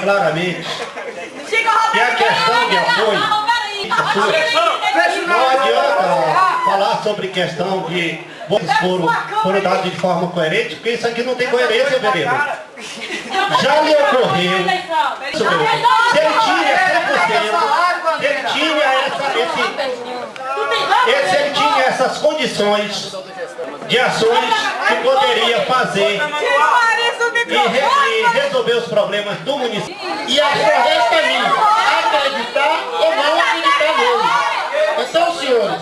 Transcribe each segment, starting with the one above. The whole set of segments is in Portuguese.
claramente que a questão de apoio, não adianta falar sobre questão de votos foram dados de forma coerente, porque isso aqui não tem coerência, vereador. Já lhe ocorreu, se ele tinha essas condições de ações que poderia fazer e resolver os problemas do município. E a sua resta a mim, acreditar ou não acreditar nele. Então, senhores,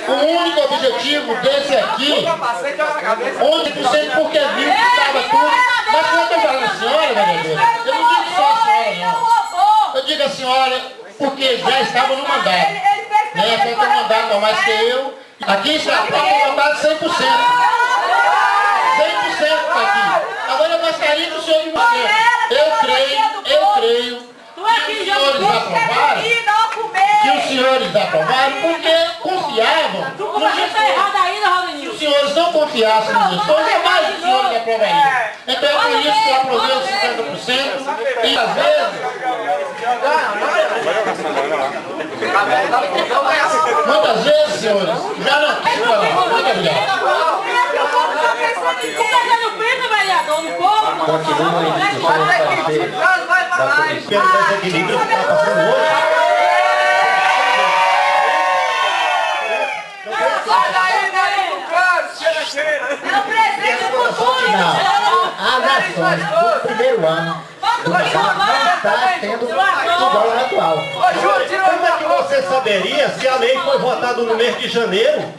o único objetivo desse aqui, 11% porque viu que estava tudo, mas quando eu estou falando a senhora, vereadora, eu não digo só a senhora, não. Eu digo a senhora porque já estava no mandato. Né? Quem tem mandato a mais que eu, aqui está votado 100%. 100% está aqui. Agora eu gostaria que o senhor me mostrasse. Eu creio que os senhores aprovaram porque confiavam no gestor. Se os senhores não confiassem no gestor, jamais os senhores aprovariam. Então é por isso que eu aprovei os 50% e às vezes, muitas vezes, senhores, já não quis falar. Muito obrigado. Continua em discussão pelo desequilíbrio que está passando hoje. As ações do primeiro ano do mandato não está tendo o dólar atual. Como é que você saberia se a lei foi votada no mês de janeiro?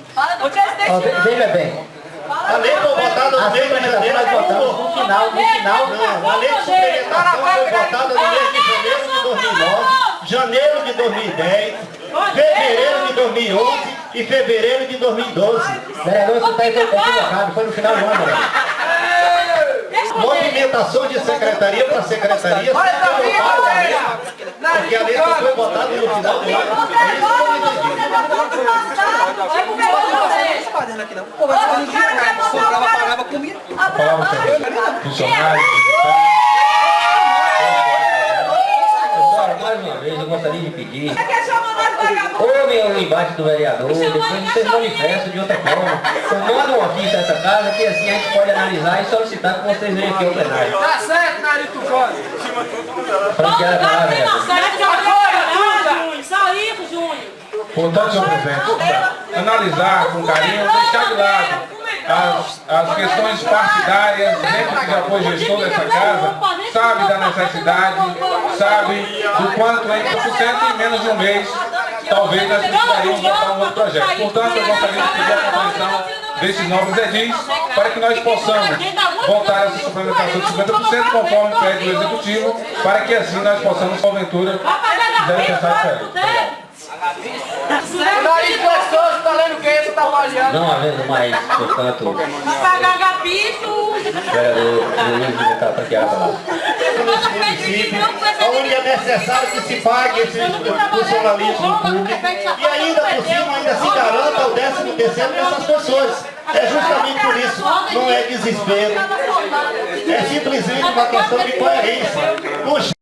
Veja bem, A lei foi votada no mês de janeiro. nós votamos no final. Não, a lei de suplementação foi votada no mês de janeiro de 2009, janeiro de 2010, fevereiro de 2011 e fevereiro de 2012. Vereador, você está equivocado, foi no final do ano, vereador. Movimentação de secretaria para secretaria, porque a lei só foi votada no final do ano. É isso que eu não entendi. Funcionário, pessoal, mais uma vez eu gostaria de pedir, ouvem o embate do vereador, depois vocês manifestam de outra forma. Eu mando um ofício a essa casa que assim a gente pode analisar e solicitar que vocês venham aqui ao plenário. Tá certo, Narito Costa. Franqueada a palavra, vereador. Portanto, senhor presidente, analisar com carinho, deixar de lado as questões partidárias, gente que já foi gestor dessa casa, sabe da necessidade, sabe do quanto é 100% em menos de um mês, talvez nós precisaríamos votar um outro projeto. Portanto, eu gostaria de pedir a compreensão desses novos edis para que nós possamos voltar essa suplementação de 50% conforme pede o Executivo, para que assim nós possamos, porventura, fizer o necessário para ele. Nariz gostoso, tá lendo o que você tá avaliando? Não havendo mais, portanto, Pagar gabicho. vereador Luiz de estar franqueada lá. Nesse município, onde é necessário que se pague esse funcionalismo público e ainda por cima ainda se garanta o 13º dessas pessoas. É justamente por isso, não é desespero, é simplesmente uma questão de coerência.